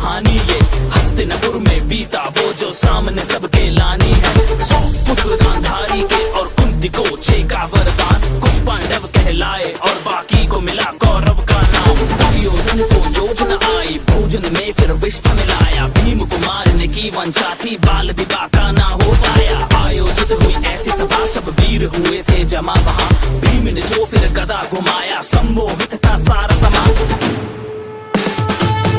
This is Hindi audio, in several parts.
कहानी ये हस्तिनापुर में बीता वो जो सामने सबके लानी है। 100 पुत्र गांधारी के और कुंती को 6 का वरदान, कुछ पांडव कहलाए और बाकी को मिला कौरव का नाम। दुर्योधन को योजना आई भोजन में फिर विष मिलाया, भीम को मारने की वंशा थी बाल विवाह का ना हो पाया। आयोजित हुई ऐसी सभा सब वीर हुए थे जमा वहाँ, भीम ने जो फिर गदा घुमाया सम्मोहित था सारा समाज।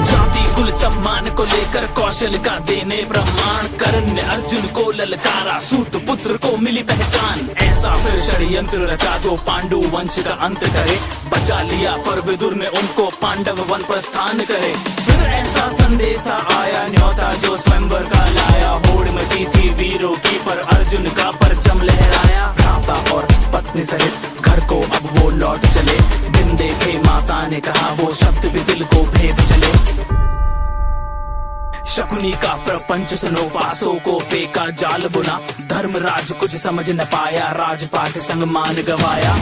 जाति कुल सम्मान को लेकर कौशल का देने प्रमाण, कर्ण ने अर्जुन को ललकारा सूत पुत्र को मिली पहचान। ऐसा फिर षड्यंत्र रचा जो पांडु वंश का अंत करे, बचा लिया पर विदुर ने उनको पांडव वन प्रस्थान करे। फिर ऐसा संदेशा आया न्योता जो स्वयंवर का लाया, होड़ मची थी वीरों की पर अर्जुन का परचम लहराया। भ्राता और पत्नी सहित घर को अब वो लौट चले, बिन देखे माता ने कहा वो शब्द भी दिल को भेद चले। शकुनी का प्रपंच सुनो पासों को फेंका जाल बुना, धर्मराज कुछ समझ न पाया राजपाट संग मान गवाया।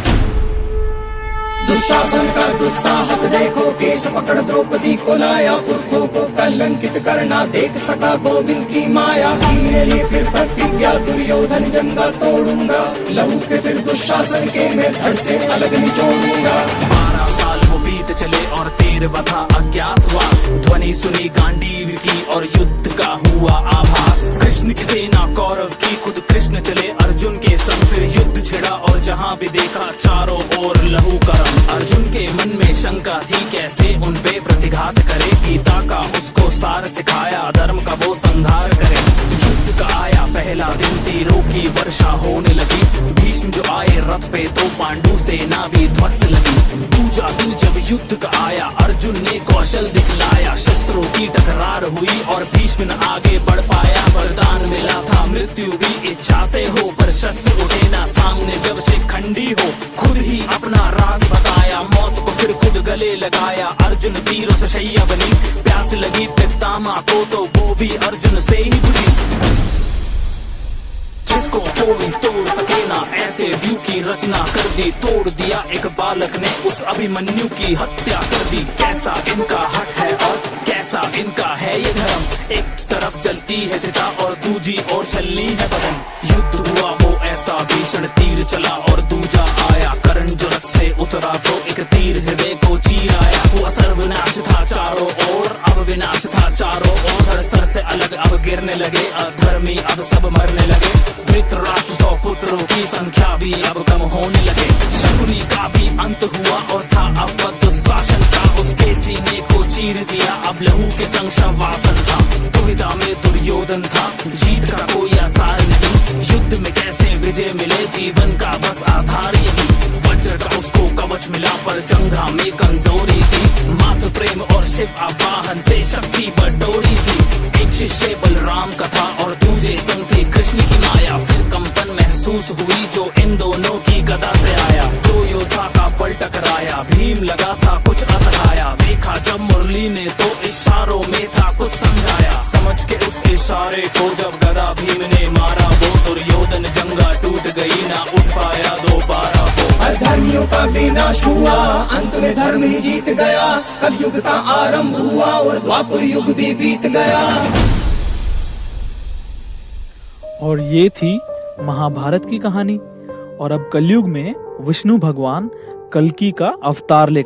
दुशासन का दुस्साहस देखो, केश पकड़ द्रौपदी को लाया, पुरखों को कलंकित करना देख सका गोविंद की माया। भीम ने ली फिर प्रतिज्ञा दुर्योधन जंगा तोड़ूंगा, लहू के फिर दुशासन के मैं धड़ से अलग निचोड़ूंगा। 12 साल वो बीत चले और 13वां था अज्ञातवास, ध्वनि सुनी गांडीव की और युद्ध का हुआ आभास। कृष्ण की सेना कौरव की खुद कृष्ण चले अर्जुन के संग, फिर युद्ध छिड़ा और जहाँ भी देखा चारों ओर लहू करम। अर्जुन के मन में शंका थी कैसे उन पे प्रतिघात करे, गीता का उसको सार सिखाया धर्म का वो संहार करे। युद्ध का आया पहला दिन, तीरों की वर्षा होने लगी, भीष्म जो आए रथ पे तो पांडु सेना भी ध्वस्त लगी। दूजा दिन जब युद्ध का आया अर्जुन ने कौशल दिखलाया, शस्त्रों की टकरार हुई और भीष्म न आगे बढ़ पाया। वरदान मिला था मृत्यु भी इच्छा से हो, पर शस्त्र उठे ना सामने जब शिखंडी हो। खुद ही अपना राज बताया, मौत को फिर खुद गले लगाया। अर्जुन तीरों से शैया बनी, प्यास लगी पितामह को तो वो भी अर्जुन से ही बुझी। जिसको कोई तोड़ सके ना ऐसे व्यू की रचना कर दी, तोड़ दिया एक बालक ने उस अभिमन्यु की हत्या कर दी। कैसा इनका हट है और कैसा इनका है ये धर्म, एक तरफ जलती है चिता और दूजी ओर छलनी है बदन। युद्ध हुआ वो ऐसा भीषण तीर चला और दूजा आया, कर्ण जो रथ से उतरा तो एक तीर हृदय को चीर आया। वो सर्वनाश था चारों ओर, अब विनाश था चारों ओर, धड़ सर से अलग अब गिरने लगे, अधर्मी अब सब मरने लगे। धृतराष्ट्र 100 पुत्रों की संख्या भी अब कम होने लगे। शकुनी का भी अंत हुआ और था अब दुशासन का, उसके सीने को चीर दिया अब लहू के संग शवासन था। दुविधा में दुर्योधन था, जीत का कोई आसार नहीं, युद्ध में कैसे विजय मिले जीवन का बस आधार यही। वज्र का उसको कवच मिला पर जंघा में कमजोरी थी, मातृ प्रेम और शिव आवाहन से शक्ति बटोरी थी। एक शिष्य बलराम का था और दूजे संग थी कृष्ण की माया, फिर कंपन महसूस हुई जो इन दोनों की गदा से आया। दो योद्धा का बल टकराया, भीम लगा था कुछ असहाया, देखा जब मुरली ने तो इशारों में था कुछ समझाया। समझ के उस इशारे को जब गदा भीम ने मारा, वो दुर्योधन जंगा टूट गई ना उठ पाया दोबारा वो। अधर्मियों का विनाश हुआ, अंत में धर्म ही जीत गया, कल युग का आरंभ हुआ और द्वापर युग भी बीत गया। और ये थी महाभारत की कहानी। और अब कलयुग में विष्णु भगवान कल्कि का अवतार लेकर